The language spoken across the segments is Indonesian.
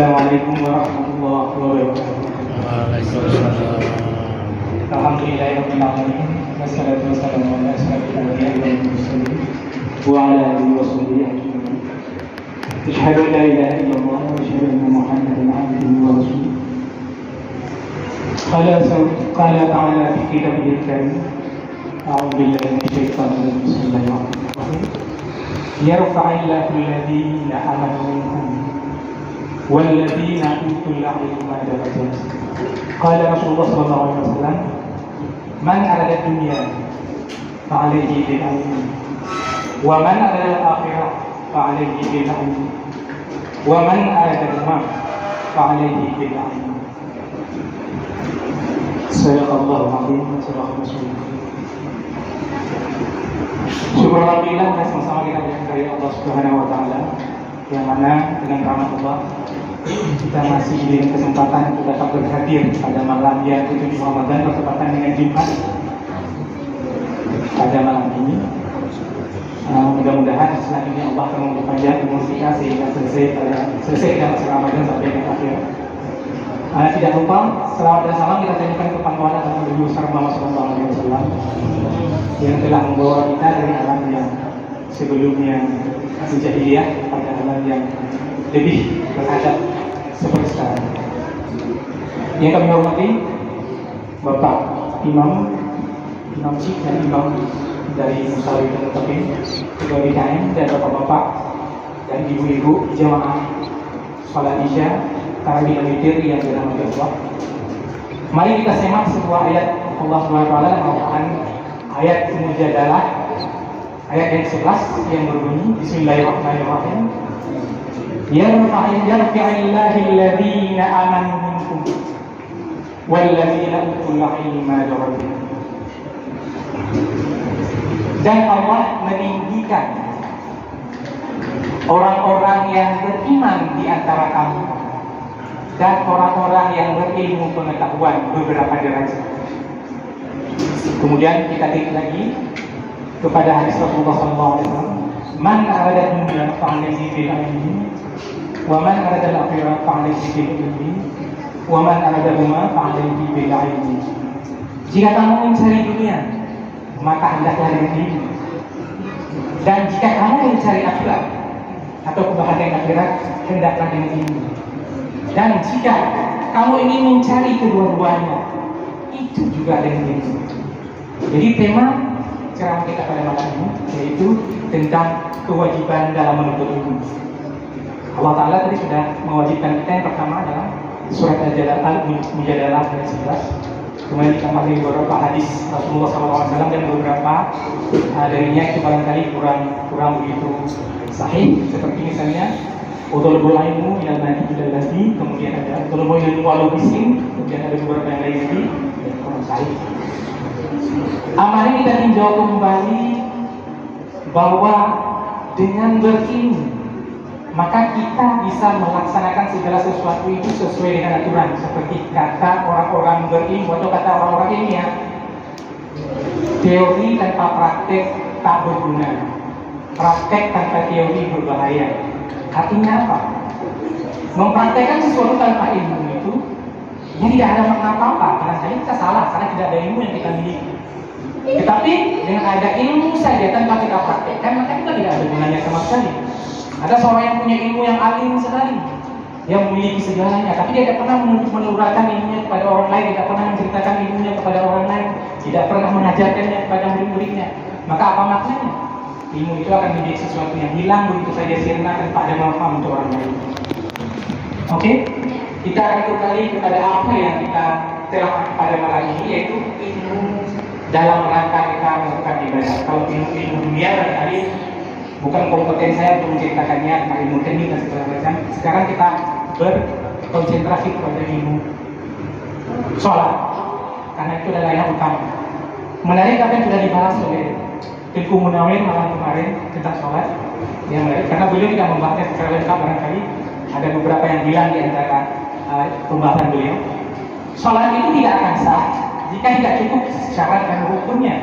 Assalamualaikum warahmatullahi wabarakatuh. Waalaikumsalam. Alhamdulillahirabbil alamin. Wassalatu wassalamu ala asyrofil anbiya'i wal mursalin wa ala alihi washabihi ajma'in. Asyhadu an la ilaha illallah wa asyhadu anna Muhammadan abduhu wa rasuluh. Qala ta'ala fi kitabihil karim. A'udzu billahi minasyaitonir rajim. Bismillahirrahmanirrahim. Yarfa'illahu alladhina amanu minkum والذين أوتوا العلم درجات. قال رسول الله صلى الله عليه وسلم من أراد الدنيا فعليه بالعلم ومن أراد الآخرة فعليه بالعلم ومن أراد المال فعليه بالعلم. صدق الله العظيم وصدق رسوله. Syukur alhamdulillah dan sama-sama kita bersyukur Allah Subhanahu wa taala, yang mana dengan rahmat Allah kita masih diberi kesempatan untuk dapat berhadir pada malam yang ke-7 Ramadan bertepatan dengan Jumat pada malam ini. Mudah-mudahan selanjutnya Allah akan memperpanjang umur kita sehingga selesai dalam Ramadan sampai ke akhir. Tidak lupa selawat dan salam kita tunjukkan ke pangkuan Nabi besar Muhammad SAW yang telah membawa kita dari alam yang sebelumnya jahiliyah pada alam yang lebih beradab seperti sekarang. Yang kami hormati Bapak Imam Cik dan Imam dari Musawi dan Mutaqin, Ketua BKM, dan Bapak-bapak dan ibu-ibu jamaah salat Isya tarawih dan witir yang dirahmati Allah. Mari kita simak sebuah ayat Allah SWT merupakan ayat Mujadalah, ayat yang 11 yang berbunyi Bismillahirrahmanirrahim. Yarfa'illahu alladhina amanu minkum walladzina utul ilma darajat. Dan Allah meninggikan orang-orang yang beriman di antara kamu dan orang-orang yang berilmu pengetahuan beberapa derajat. Kemudian kita lihat lagi kepada hadis Rasulullah SAW, man arada dunya fa'alaihi bil ilmi wa man arada al-akhirah fa'alaihi bil ilmi wa man arada huma fa'alaihi bil ilmi. Jika kamu mencari dunia, maka hendaklah dengan ilmu, dan jika kamu mencari akhirat atau kebahagiaan akhirat, hendaklah dengan ilmu. Dan jika kamu ingin mencari kedua-duanya, itu juga dengan ilmu. Jadi tema ceramah kita pada malam ini yaitu tentang kewajiban dalam menuntut ilmu. Allah Ta'ala tadi sudah mewajibkan kita yang pertama dalam surat Al-Mujadalah ayat 11. Kemudian ditambah beberapa hadis Rasulullah SAW dan beberapa darinya itu barangkali kurang begitu sahih, seperti misalnya Utolobul ilmu minal mati minal lati, kemudian ada Utolobul ilmu walau bisin, kemudian ada beberapa yang lain lagi yang kurang sahih. Amalnya kita tinjau kembali bahwa dengan berilmu maka kita bisa melaksanakan segala sesuatu itu sesuai dengan aturan, seperti kata orang-orang berilmu atau kata orang-orang ilmiah, teori tanpa praktek tak berguna, praktek tanpa teori berbahaya. Artinya apa? Mempraktekkan sesuatu tanpa ilmu itu ya tidak ada makna apa-apa. Barangkali kita salah karena tidak ada ilmu yang kita miliki. Tetapi dengan ada ilmu saja tanpa kita praktekkan, maka kita tidak ada gunanya sama sekali. Ada seorang yang punya ilmu yang alim sekali, yang memiliki segalanya, tapi dia tidak pernah menurunkan ilmunya kepada orang lain, tidak pernah menceritakan ilmunya kepada orang lain, tidak pernah mengajarkannya kepada murid-muridnya. Maka apa maknanya? Ilmu itu akan menjadi sesuatu yang hilang begitu saja sirna tanpa ada manfaat untuk orang lain. Oke? Kita akan kembali kepada apa yang kita telah pada malam ini, yaitu ilmu dalam rangka kita melakukan ibadah. Kalau ilmu dunia barangkali bukan kompeten saya untuk menceritakannya tentang ilmu teknik dan segala macam. Sekarang kita berkonsentrasi kepada ilmu sholat, karena itu adalah yang utama. Menarik apa yang sudah dibahas oleh Tengku Munawir malam kemarin tentang sholat, yang menarik karena beliau tidak membahasnya secara lengkap. Barangkali ada beberapa yang bilang di antara pembahasan beliau, sholat itu tidak akan sah jika tidak cukup syarat dan rukunnya.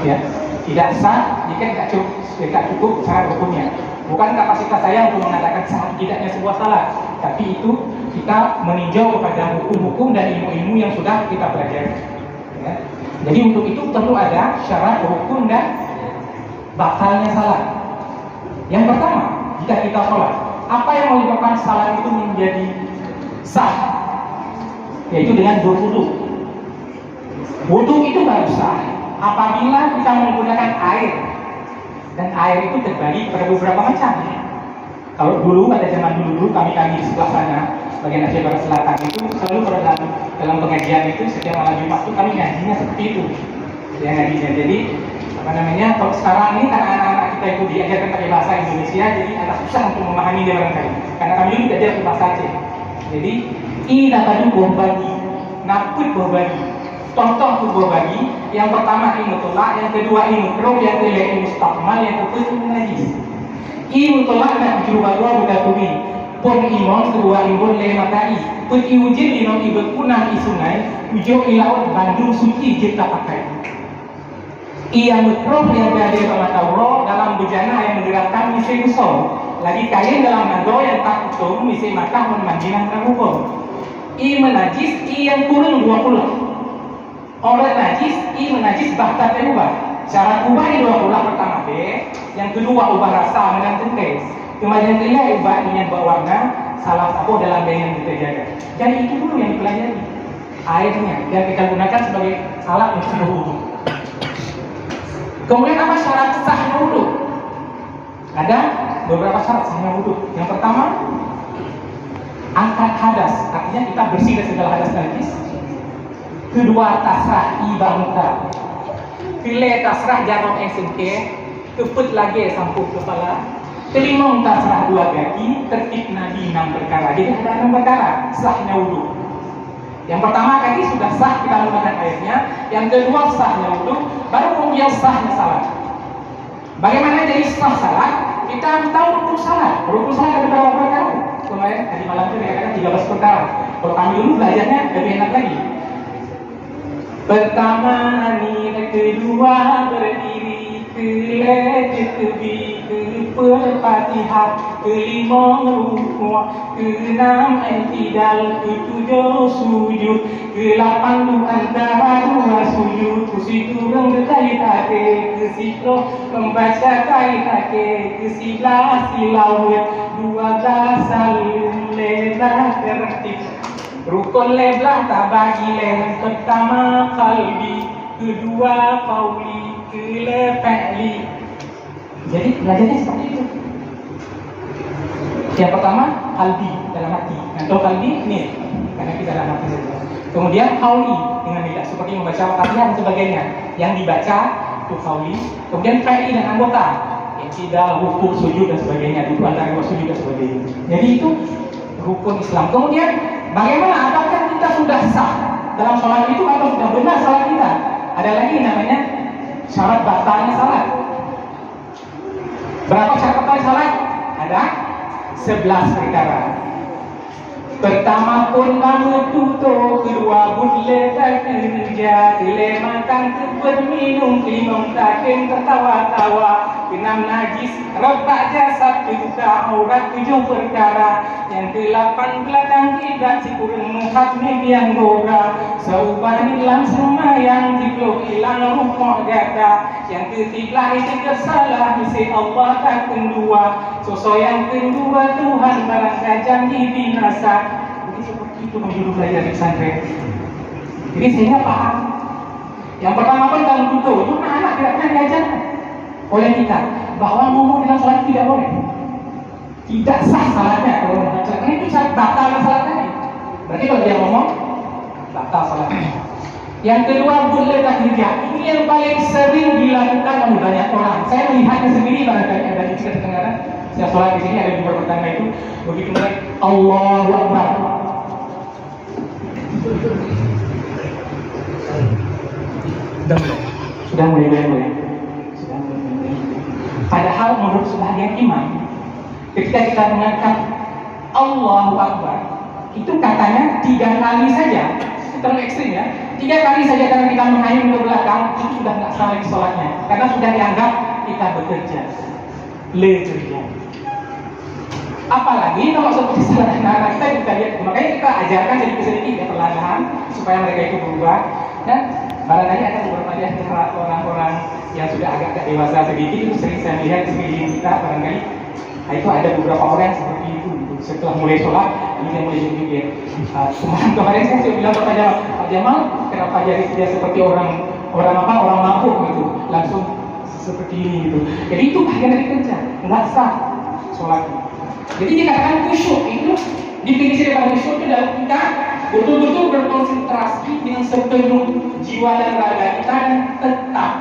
Ya, tidak sah jika tidak cukup syarat hukumnya. Bukan kapasitas saya untuk mengatakan sah tidaknya sebuah salat, tapi itu kita meninjau kepada hukum-hukum dan ilmu-ilmu yang sudah kita pelajari. Ya. Jadi untuk itu perlu ada syarat rukun dan batalnya salat. Yang pertama, jika kita sholat, apa yang menyebabkan salat itu menjadi sah? Yaitu dengan berwudu. Wudu itu baru sah apabila kita menggunakan air, dan air itu terbagi pada beberapa macam. Kalau dulu pada zaman dulu kami di sebelah sana bagian Aceh Barat Selatan itu selalu dalam pengajian itu setiap malam Jumat itu kami ngajinya seperti itu ya, ngajinya. Jadi kalau sekarang ini karena anak-anak kita itu diajarkan pakai bahasa Indonesia, jadi agak susah untuk memahami dia barangkali, karena kami dulu belajar bahasa Aceh. Jadi ini tadi buah bagi, naput buah bagi. Contoh buah bagi, yang pertama ilmu tolak, yang kedua ilmu kro, yang ketiga ilmu stakmal, yang ketiga ilmu najis. Ilmu tolak dan jurubadua budak tumi, pun imon kedua ilmu lematai, pun iujin ino ibu kunang isungai, ujo ilaut bandung suci jika pakai. Ia mikrof yang berada sama Allah dalam bejana yang menggerakkan misi besar. Lagi kain dalam nado yang tak utuh misi mata memanjinan hukum. I menajis i yang turun 20. Orang najis i menajis bahkan terubah. Cara ubah i 20 pertama B, yang kedua ubah rasa dengan tes. Kemudian ketiga ubah dengan berwarna salah satu dalam yang kita jaga. Jadi itu dulu yang dipelajari. Airnya yang kita gunakan sebagai alat untuk berwudu. Kemudian apa syarat sahnya wudu? Ada beberapa syarat sahnya wudu. Yang pertama, angkat hadas, artinya kita bersih dari segala hadas najis. Kedua, tasrah ibangka. Kile tasrah jarum sengke, keput lagi sampul kepala. Kelima, tasrah 2 kaki, tertib nabi 6 perkara. Jadi ada 6 perkara sahnya wudu. Yang pertama kaki sudah sah kita menggunakan airnya, yang kedua sahnya wudu, baru kemudian sahnya salat. Bagaimana jadi sah salat? Kita harus tahu rukun salat. Rukun salat ada berapa perkara? Kemarin tadi malam itu dikatakan 13 perkara. Kalau kami dulu belajarnya lebih enak lagi. Pertama nilai, kedua berdiri, Al-Fatihah, kelima rukuk, keenam i'tidal, ketujuh sujud, ke-8 antara 2 sujud, ke-10 berkait-kait, ke-11 membaca kait-kait, ke-11 tilawah, 12 saling lelah tertib. Rukun leblah tak bagi leh, pertama kalbi, kedua qauli, ketiga fi'li. Jadi belajarnya seperti itu. Yang pertama kalbi, dalam hati. Untuk kalbi ini karena kita dalam hati saja. Kemudian qauli dengan lidah, seperti membaca Fatihah dan sebagainya. Yang dibaca itu qauli. Kemudian fi'li dan anggota, i'tidal, rukuk, sujud dan sebagainya. Itu antara 2 sujud dan sebagainya. Jadi itu rukun Islam. Kemudian bagaimana? Apakah kita sudah sah dalam sholat itu atau sudah benar sholat kita? Ada lagi namanya syarat batalnya salat. Berapa syarat batalnya salat? Ada 11 perkara. Pertama pun kamu tutup, kedua boleh tak kerja, boleh makan, berminum, kelima takin tertawa-tawa, keenam najis, rebak jasad, kebuka aurat, 7 perkara, yang ke-8 belakang kiblat, si kurang muhadmid yang gora, saubani langsung mayang, diplok hilang rumah gada, yang ke-13 itu kesalah, misi Allah tak kendua, sosok yang kedua Tuhan barang gajah binasa. Jadi seperti itu menjuru belajar di pesantren. Jadi sehingga paham. Yang pertama pun dalam tutup, itu anak tidak pernah diajarkan oleh kita bahwa ngomong dalam salat tidak boleh. Tidak sah salatnya kalau mengajar. Karena itu syarat batal salatnya. Berarti kalau dia ngomong batal salatnya. Yang kedua boleh tak kerja. Ini yang paling sering dilakukan oleh banyak orang. Saya melihatnya sendiri barangkali ada di Sulawesi Tenggara. Saya sholat di sini ada di pertama itu begitu mulai Allahu Akbar. Sudah mulai. Padahal menurut sebagian imam, ketika kita mengangkat Allahu Akbar, itu katanya 3 kali saja, terlalu ekstrim ya. 3 kali saja karena kita menghayung ke belakang, itu sudah nggak salah di sholatnya, karena sudah dianggap kita bekerja. Apalagi kalau seperti salah anak-anak kita lihat, makanya kita ajarkan sedikit-sedikit ya perlahan supaya mereka itu berubah. Dan barangkali ada beberapa di antara orang-orang yang sudah agak dewasa sedikit itu sering saya lihat di sekeliling kita barangkali. Nah, itu ada beberapa orang yang seperti itu. Setelah mulai sholat, ini dia mulai berpikir. Kemarin saya bilang kepada Pak Jamal, kenapa jadi dia seperti orang mabuk gitu, langsung seperti ini gitu. Jadi itu bagian dari kerja, nggak sah sholatnya. Jadi dikatakan khusyuk itu definisi dari khusyuk itu adalah kita betul-betul berkonsentrasi dengan sepenuh jiwa dan raga kita dan tetap.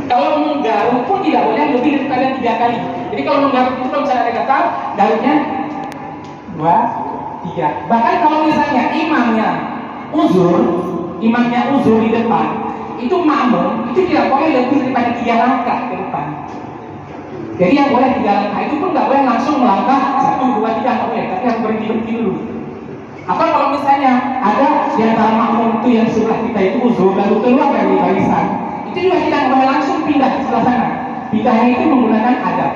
Kalau menggaruk pun tidak boleh lebih daripada 3 kali. Jadi kalau menggaruk itu kalau misalnya ada kata, garuknya 2, 3. Bahkan kalau misalnya imamnya uzur di depan, itu makmum itu tidak boleh lebih daripada 3 langkah ke depan. Jadi yang boleh 3 langkah itu pun nggak boleh langsung melangkah 1, 2, 3 nggak boleh, tapi harus berhenti dulu. Atau kalau misalnya ada di antara makmum itu yang sebelah kita itu uzur lalu keluar dari barisan, itu juga kita nggak boleh langsung pindah ke sebelah sana. Pindahnya itu menggunakan adab.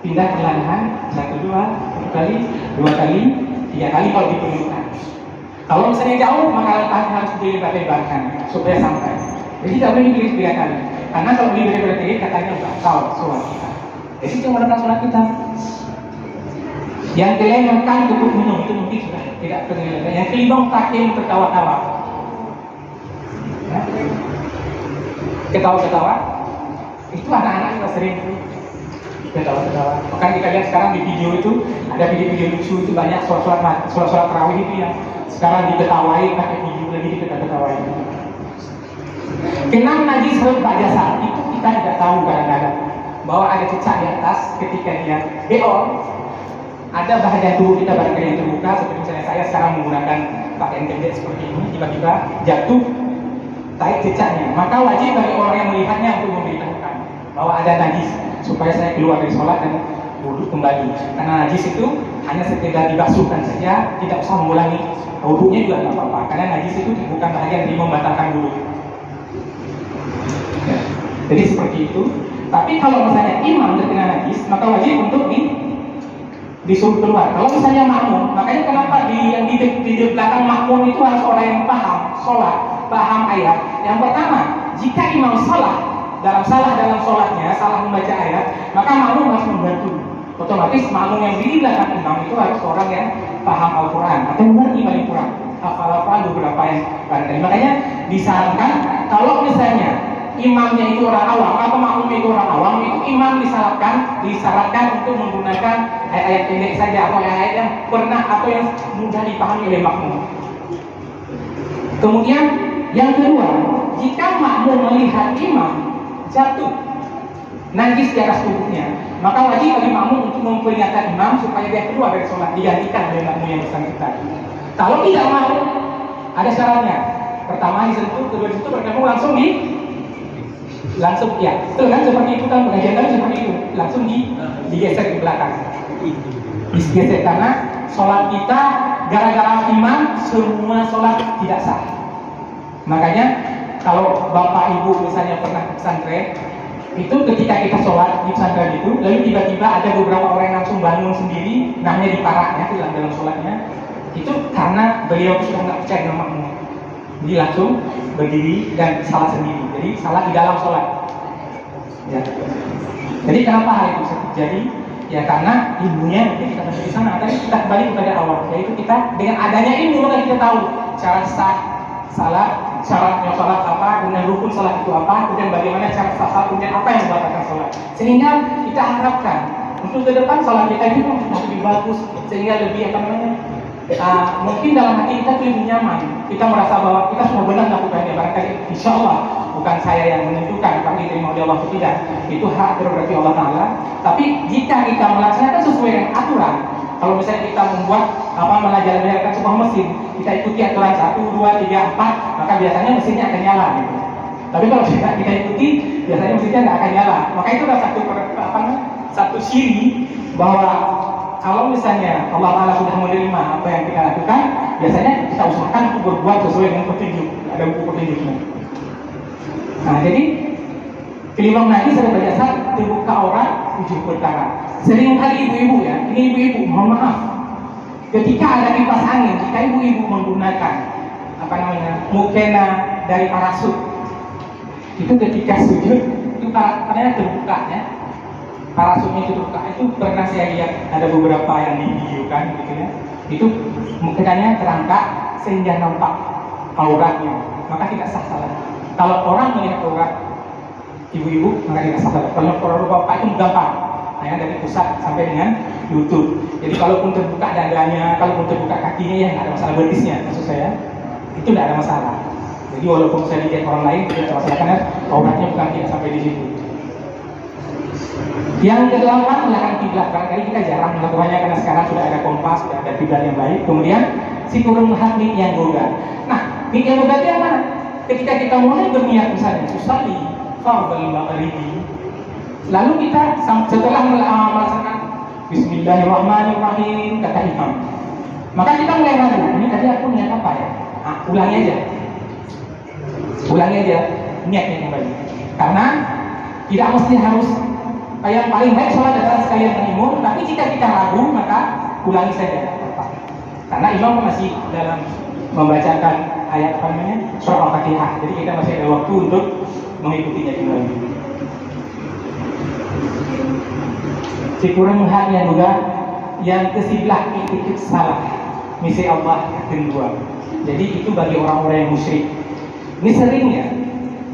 Pindah perlahan, 1, 2 kali, 2 kali, 3 kali kalau diperlukan. Kalau misalnya jauh, maka langkahnya harus dilebar-lebarkan supaya sampai. Jadi tidak boleh dipilih 3 kali. Karena kalau beli dari katanya batal sholat kita. Jadi itu mengenai sholat kita. Yang kelima cukup minum itu mungkin sudah tidak terlihat. Yang kelima takim tertawa-tawa. Ya. Ketawa-ketawa. Itu anak-anak juga sering ketawa-ketawa. Bahkan kita lihat sekarang di video itu ada video-video lucu itu banyak sholat tarawih itu yang sekarang diketawain pakai video lagi diketawain. Kenang najis rebah jasa itu kita tidak tahu kadang-kadang bahwa ada cecak di atas ketika dia ada bahagian tubuh kita barangkali yang terbuka seperti misalnya saya sekarang menggunakan pakaian pendek seperti ini tiba-tiba jatuh tarik cecaknya, maka wajib bagi orang yang melihatnya untuk memberitahukan bahwa ada najis supaya saya keluar dari sholat dan wudhu kembali. Karena najis itu hanya sekedar dibasuhkan saja, tidak usah mengulangi wudhunya juga tidak apa-apa. Karena najis itu bukan bahagian yang membatalkan wudhu. Jadi seperti itu. Tapi kalau misalnya imam terkena najis, maka wajib untuk disuruh keluar. Kalau misalnya makmum, makanya kenapa di belakang makmum itu harus orang yang paham sholat, paham ayat. Yang pertama, jika imam salah dalam sholatnya, salah membaca ayat, maka makmum harus membantu. Otomatis makmum yang di belakang imam itu harus orang yang paham Al-Quran atau mengerti Al-Quran. Hafal beberapa yang barangkali. Makanya disarankan kalau misalnya imamnya itu orang awam atau makmumnya itu orang awam, itu imam disyaratkan untuk menggunakan ayat-ayat pendek saja atau ayat yang pernah atau yang mudah dipahami oleh makmum. Kemudian yang kedua, jika makmum melihat imam jatuh najis di atas tubuhnya, maka wajib bagi makmum untuk memperingatkan imam supaya dia keluar dari sholat, digantikan oleh makmum yang bersangkutan. Kalau tidak mau, ada syaratnya. Pertama disentuh, kedua disentuh, bertemu langsung ya, itu kan seperti itu kan pengajian kami seperti itu, langsung digeser ke belakang, digeser karena sholat kita gara-gara imam semua sholat tidak sah. Makanya kalau bapak ibu misalnya pernah ke pesantren, itu ketika kita sholat di pesantren itu, lalu tiba-tiba ada beberapa orang yang langsung bangun sendiri, namanya diparaknya itu dalam sholatnya, itu karena beliau sudah nggak percaya dengan makmum. Jadi langsung berdiri dan salah sendiri. Jadi salah di dalam sholat. Ya. Jadi kenapa hal itu bisa terjadi? Ya karena ilmunya kita masih di sana. Tadi kita kembali kepada awal, yaitu kita dengan adanya ilmu maka kita tahu cara sah salat, syaratnya sholat apa, kemudian rukun sholat itu apa, kemudian bagaimana cara sah salat, kemudian apa yang membatalkan sholat. Sehingga kita harapkan untuk ke depan sholat kita itu lebih bagus, sehingga lebih mungkin dalam hati kita itu lebih nyaman. Kita merasa bahwa kita sudah benar melakukannya. Barangkali insya Allah bukan saya yang menentukan kami diterima oleh Allah atau tidak. Itu hak prerogatif Allah Taala. Tapi jika kita melaksanakan sesuai dengan aturan, kalau misalnya kita membuat menjalankan sebuah mesin, kita ikuti aturan 1, 2, 3, 4, maka biasanya mesinnya akan nyala. Gitu. Tapi kalau kita ikuti, biasanya mesinnya nggak akan nyala. Maka itu adalah satu ciri bahwa kalau misalnya Allah Ta'ala sudah menerima apa yang kita lakukan, biasanya kita usahakan untuk berbuat sesuai dengan petunjuk, ada buku petunjuknya. Nah, jadi kelima najis adalah jasad terbuka aurat 7 perkara. Sering kali ibu-ibu ya, ini ibu-ibu mohon maaf, ketika ada kipas angin, jika ibu-ibu menggunakan mukena dari parasut, itu ketika sujud itu katanya terbuka ya, parasutnya terbuka. Itu pernah saya lihat ada beberapa yang di video kan gitu ya, itu mukenanya terangkat sehingga nampak auratnya, maka tidak sah salat. Kalau orang melihat aurat ibu-ibu maka tidak sah salat. Kalau orang bapak itu gampang ya, dari pusat sampai dengan lutut. Jadi kalaupun terbuka dadanya, kalaupun terbuka kakinya ya nggak ada masalah, betisnya maksud saya itu tidak ada masalah. Jadi walaupun saya lihat orang lain tidak ada masalah karena auratnya bukan tidak sampai di situ. Yang kedelapan belakang kiblat. Barangkali kita jarang melakukannya karena sekarang sudah ada kompas, sudah ada kiblat yang baik. Kemudian si kurung melihat nik yang goga. Nah, nik yang goga itu yang mana? Ketika kita mulai berniat misalnya usalli fardhu maghribi, lalu kita setelah melaksanakan Bismillahirrahmanirrahim kata imam, maka kita mulai ragu, ini tadi aku niat apa ya? Ulangi aja niatnya kembali. Karena tidak mesti harus yang paling baik sholat adalah sekalian menimur, tapi jika kita ragu maka ulangi saja. Karena imam masih dalam membacakan ayat surah Al-Fatihah, jadi kita masih ada waktu untuk mengikutinya kembali. Si kurang melihatnya juga yang kesiblah itu salah, misi Allah yang kedua. Jadi itu bagi orang-orang yang musyrik. Ini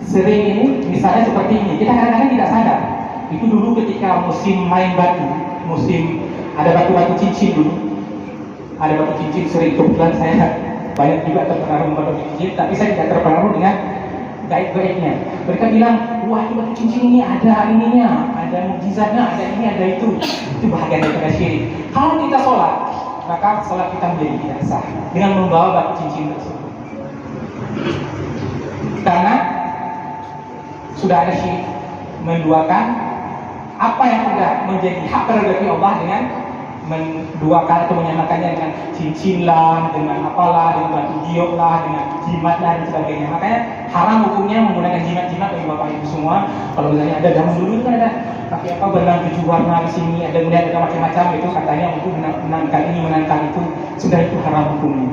sering ini misalnya seperti ini, kita kadang-kadang tidak sadar. Itu dulu ketika musim main batu, musim ada batu-batu cincin dulu, ada batu cincin sering, kebetulan saya banyak juga terpengaruh batu cincin, tapi saya tidak terpengaruh dengan gaib-gaibnya. Mereka bilang, wah itu batu cincin ini ada ininya, ada mukjizatnya, ada ini, ada itu bahagian daripada syirik. Kalau kita sholat, maka sholat kita menjadi tidak sah dengan membawa batu cincin tersebut, karena sudah ada syirik, menduakan apa yang sudah menjadi hak prerogatif Allah dengan menduakan atau menyamakannya dengan cincin lah, dengan apalah, dengan batu giok lah, dengan jimat lah dan sebagainya. Makanya haram hukumnya menggunakan jimat-jimat bagi bapak ibu semua. Kalau misalnya ada zaman dulu itu kan ada pakai apa benang 7 warna di sini, ada kemudian ada macam-macam itu katanya untuk menangkal ini menangkal itu, sudah itu haram hukumnya.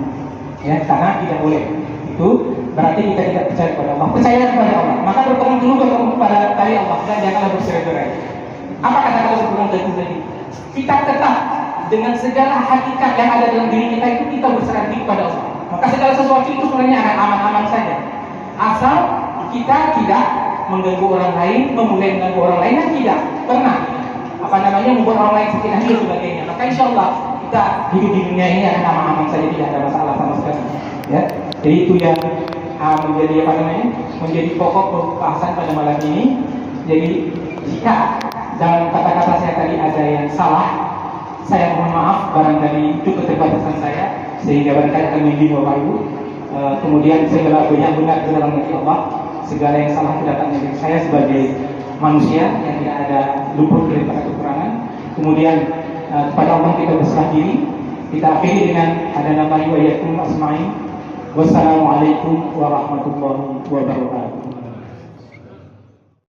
Ya, karena tidak boleh. Itu berarti kita tidak percaya kepada Allah. Percaya kepada Allah, maka berpegang dulu kepada tali Allah dan janganlah bercerai-berai. Apa kata-kata berpegang teguh tadi? Kita tetap dengan segala hakikat yang ada dalam diri kita itu kita berserah diri kepada Allah. Maka segala sesuatu itu sebenarnya akan aman-aman saja, asal kita tidak mengganggu orang lain, memulai mengganggu orang lain, dan tidak pernah membuat orang lain sakit hati dan sebagainya. Maka insya Allah kita hidup di dunia ini akan aman-aman saja, tidak ada masalah sama sekali. Ya, jadi itu yang menjadi pokok pembahasan pada malam ini. Jadi jika dalam kata-kata saya tadi ada yang salah, saya mohon maaf, barangkali itu keterbatasan saya sehingga barangkali akan menyinggung Bapak Ibu. Kemudian segala yang benar di dalam hati Allah, segala yang salah datangnya dari saya sebagai manusia yang tidak ada luput daripada kekurangan. Kemudian kepada Allah kita berserah diri. Kita akhiri dengan ada nama wa yakum asma'in. Wassalamualaikum warahmatullahi wabarakatuh.